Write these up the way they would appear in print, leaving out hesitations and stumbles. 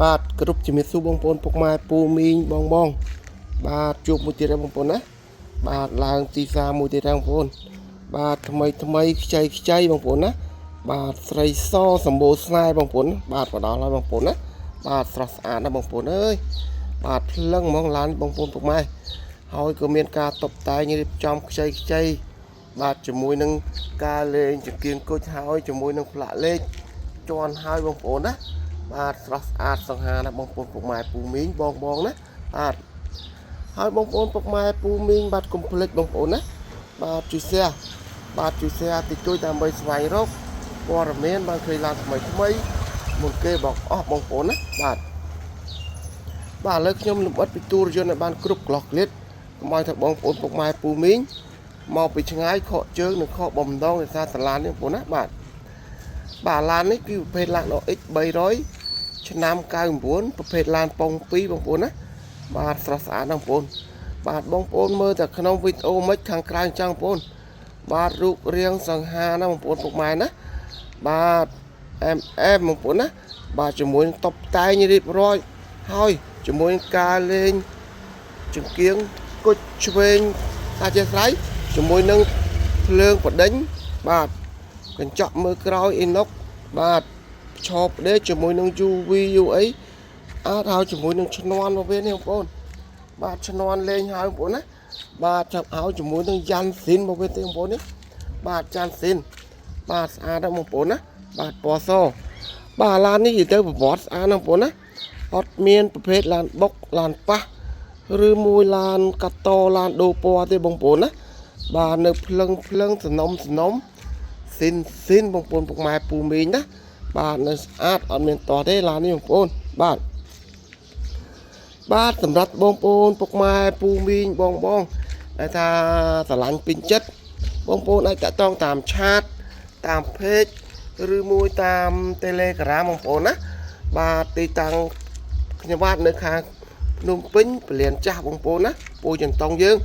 បាទគ្រប់ជំរាបសួរបងប្អូនពុកម៉ែពូមីងបងបាទជួបមួយទៀតហើយបងប្អូនណាបាទឡើងទីផ្សារមួយទៀតហើយបងប្អូនបាទថ្មីខ្ចីបងប្អូនណាបាទស្រីសសម្បូរស្នេហ៍បងប្អូនបាទមកដល់ហើយបងប្អូនណាបាទស្រស់ស្អាតណាស់បងប្អូនអើយបាទភ្លឹងហ្មងឡានបងប្អូនពុកម៉ែហើយក៏មានការតុបតែងរៀបចំខ្ចីបាទជាមួយនឹងការលេងចង្គៀងគុជហើយជាមួយនឹងផ្លាកលេខជន់ហើយបងប្អូនណាបាទស្រស់ស្អាតសង្ហាណាបងប្អូនពុកម៉ែពូមីងបងណាបាទហើយបងប្អូនពុកម៉ែពូមីងបាទកុំភ្លេចបងប្អូនណាបាទជួយ share តិចតួចដើម្បីស្វែងរកព័ត៌មានបានឃើញឡើងថ្មីមុនគេបងអស់បងប្អូនណាបាទឥឡូវខ្ញុំលំអិតពីទូរយន្តឲ្យបានគ្រប់ក្លោះក្លៀតកុំឲ្យថាបងប្អូនពុកម៉ែពូមីងមកពីឆ្ងាយខកជើងនិងខកបំដងដោយសារសាឡាននេះបងប្អូនណាបាទឡាននេះគឺប្រភេទឡាន X 300ឆ្នាំ99ប្រភេទឡានប៉ុង2បងប្អូនណាបាទស្រស់ស្អាតណាស់បងប្អូនបាទបងប្អូនមើលតែក្នុងវីដេអូមិនខាងក្រៅអញ្ចឹងបងប្អូនបាទរូបរាងសង្ហាណាបងប្អូនពុកម៉ែណាបាទអែមបងប្អូនណាបាទជាមួយនឹងតុបតែងរៀបរយហើយជាមួយនឹងការលេងចង្គៀងគុជឆ្វេងអាចស្រ័យជាមួយនឹងភ្លើងបដិញបាទកញ្ចក់មើលក្រោយអ៊ីណុកបាទឆោបដេកជាមួយនឹង UV UA អាចហើយជាមួយនឹងឈ្នន់មកវានេះបងប្អូនបាទឈ្នន់លេងហើយបងប្អូនណាបាទចាប់ឲ្យជាមួយនឹងយ៉ាន់ស៊ីនមកវាទេបងប្អូននេះបាទយ៉ាន់ស៊ីនបាទស្អាតណាស់បងប្អូនណាបាទពណ៌សបាទឡាននេះនិយាយទៅប្រវត្តិស្អាតណាស់បងប្អូនណាអត់មានប្រភេទឡានបុកឡានប៉ះឬមួយឡានកាតូឡានដូរពណ៌ទេបងប្អូនណាបាទនៅភ្លឹងសំណុំស៊ីនបងប្អូនពុកម៉ែពូមីងណាបាទនៅស្អាតអត់មានតោះទេឡាននេះបងប្អូនបាទសម្រាប់បងប្អូនពុកម៉ែពូមីងបងដែលថាស្រឡាញ់ពេញចិត្តបងប្អូនអាចតាក់ទងតាមឆាតតាម page ឬមួយតាម Telegram បងប្អូនណាបាទទីតាំងខ្ញុំបាទនៅខាងភ្នំពេញពលានចាស់បងប្អូនណាពូចន្ទងយើង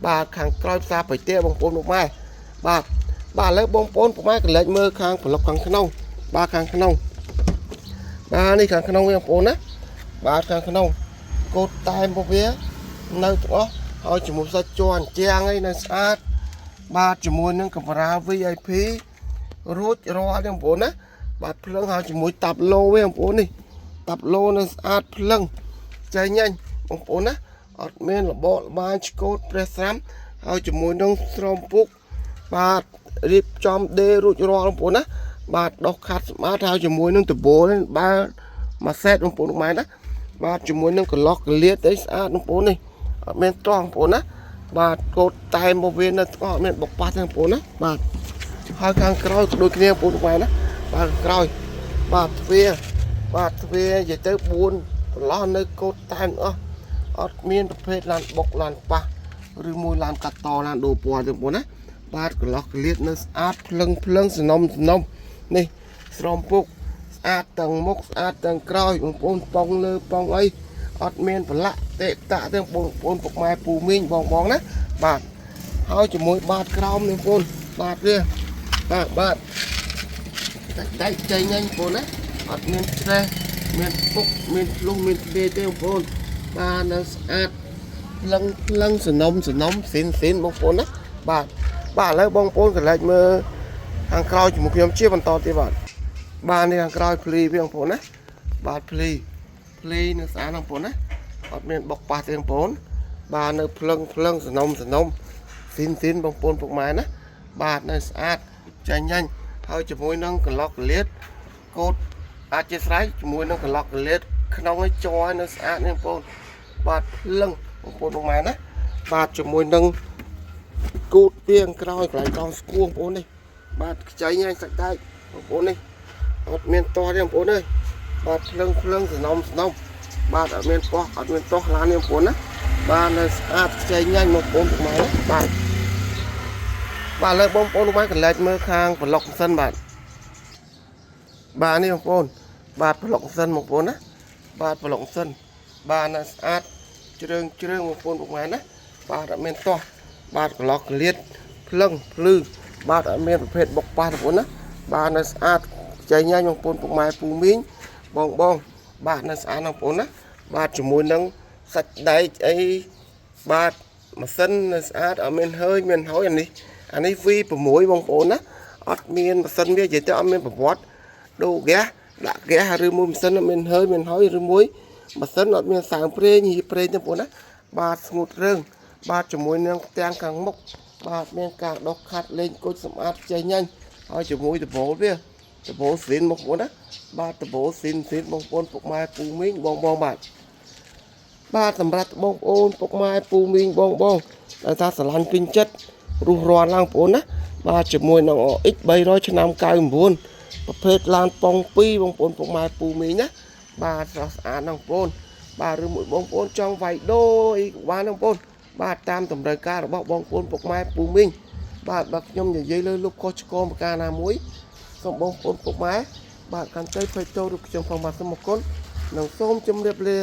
បាទខាងក្រោយផ្សារបៃតេបងប្អូនពុកម៉ែបាទឥឡូវបងប្អូនពុកម៉ែកលែកមើលខាងប្លុកខាងក្នុងបាទខាងក្នុងបាទនេះខាងក្នុងវាបងប្អូនណាបាទខាងក្នុងកូដតែមរបស់វានៅទាំងអស់ហើយជាមួយសាច់ជ័រជាងឯនៅស្អាតបាទជាមួយនឹងកាមេរ៉ា VIP រួចរាល់ទេបងប្អូនណាបាទភ្លើងហើយជាមួយតាប់ឡូវាបងប្អូននេះតាប់ឡូនៅស្អាតភ្លើងចៃញ៉ាញ់បងប្អូនណាអត់មានរបបល្បាញឆ្កូតប្រេះស្រាំហើយជាមួយនឹងស្រោមពុកបាទរៀបចំដេរួចរាល់បងប្អូនណាបាទដោះខាត់ស្មាតហើយជាមួយនឹងដបូលបាទមួយសេតបងប្អូនម៉ែណាបាទជាមួយនឹងក្លោះកលៀតអីស្អាតបងប្អូននេះអត់មានត្រង់បងប្អូនណាបាទកូដតែមកវានៅស្អត់មានបុកប៉ះទេបងប្អូនណាបាទហើយខាងក្រោយក៏ដូចគ្នាបងប្អូនម៉ែណាបាទខាងក្រោយបាទទ្វានិយាយទៅ4ប្រឡោះនៅកូដតែអត់មានប្រភេទឡានបុកឡានប៉ះឬមួយឡានកាត់តឡានដូរពណ៌ទេបងប្អូនណាបាទក្លោះកលៀតនៅស្អាតភ្លឹងសំណុំនេះស្រោមពុកស្អាតទាំងមុខស្អាតទាំងក្រោយបងប្អូនប៉ងលើប៉ងអីអត់មានប្រឡាក់តេតាក់ទេបងប្អូនពុកម៉ែពូមីងបងណាបាទហើយជាមួយបាតក្រោមនេះបងប្អូនបាទវាបាទតែចៃញ៉ាញ់បងប្អូនណាអត់មានស្រេះមានពុកមានភ្លុះមានទេបងប្អូនបាទនៅស្អាតភ្លឹងសំណុំស៊ីនបងប្អូនណាបាទឥឡូវបងប្អូនកន្លែងមើលខាងក្រោយជាមួយខ្ញុំជាបន្តទៀតបាទនេះខាងក្រោយភ្លីវាបងប្អូនណាបាទភ្លីនៅស្អាតបងប្អូនណាអត់មានបុកប៉ះទេបងប្អូនបាទនៅភ្លឹងសំណុំស៊ីនបងប្អូនពុកម៉ែណាបាទនៅស្អាតចាញ់ញ៉ាញ់ហើយជាមួយនឹងក្លោះកលៀតកូដអាចជាស្រ័យជាមួយនឹងក្លោះកលៀតក្នុងឲ្យចយនៅស្អាតនេះបងប្អូនបាទភ្លឹងបងប្អូនពុកម៉ែណាបាទជាមួយនឹងគូតទៀងក្រោយកន្លែងកងស្គួងបងប្អូននេះបាទខ្ចីញ៉ាញ់សាច់ដែកបងប្អូននេះអត់មានតោះទេបងប្អូនអើយបាទភ្លឹងសំណុំបាទអត់មានប៉ោះអត់មានតោះឡាននេះបងប្អូនណាបាទនៅស្អាតខ្ចីញ៉ាញ់បងប្អូនពុកម៉ែបាទឥឡូវបងប្អូនពុកម៉ែកន្លែងមើលខាងប្លុកសិនបាទនេះបងប្អូនបាទប្លុកសិនបងប្អូនណាបាទប្លុកសិនបាទនៅស្អាតជ្រើងបងប្អូនពុកម៉ែណាបាទអត់មានតោះបាទក្លោះកលៀតភ្លឹងភ្លឺបាទអត់មានប្រភេទបុកប៉ះបងប្អូនណាបាទនៅស្អាតចៃញ៉ាញ់បងប្អូនពុកម៉ែពូមីងបង បាទនៅស្អាតបងប្អូនណាបាទជាមួយនឹងសាច់ដែកអីបាទម៉ាស៊ីននៅស្អាតអត់មានហើយអានេះ V6 បងប្អូនណាអត់មានម៉ាស៊ីនវានិយាយទៅអត់មានប្រវត្តិដូរហ្គាសដាក់ហ្គាសឬមួយម៉ាស៊ីនអត់មានហើយឬមួយម៉ាស៊ីនអត់មានសាំងប្រេងហៀប្រេងទេបងប្អូនណាបាទស្ងួតរឿងបាទជាមួយនឹងផ្ទាំងខាងមុខបាទមានការដុសខាត់លេងគុជសម្អាតចេញញ៉ាញ់ហើយជាមួយដបូលវាដបូលស៊ីនបងប្អូនណាបាទដបូលស៊ីនបងប្អូនពុកម៉ែពូមីងបងបាទសម្រាប់បងប្អូនពុកម៉ែពូមីងបងដែលថាស្រឡាញ់ពេញចិត្តរុះរាន់ឡើងបងប្អូនណាបាទជាមួយនឹង X 300ឆ្នាំ99ប្រភេទឡានប៉ុង2បងប្អូនពុកម៉ែពូមីងណាបាទស្រស់ស្អាតណាស់បងប្អូនបាទឬមួយបងប្អូនចង់វាយដូរអីក៏បានបងប្អូនបាទតាមតម្រូវការរបស់បងប្អូនពុកម៉ែពូមីងបាទខ្ញុំនិយាយលើលុបខុសឆ្គងប្រការណាមួយសូមបងប្អូនពុកម៉ែបាទកាន់តែភ័យទោសឬខ្ញុំផងបាទសូមអរគុណនិងសូមជម្រាបលា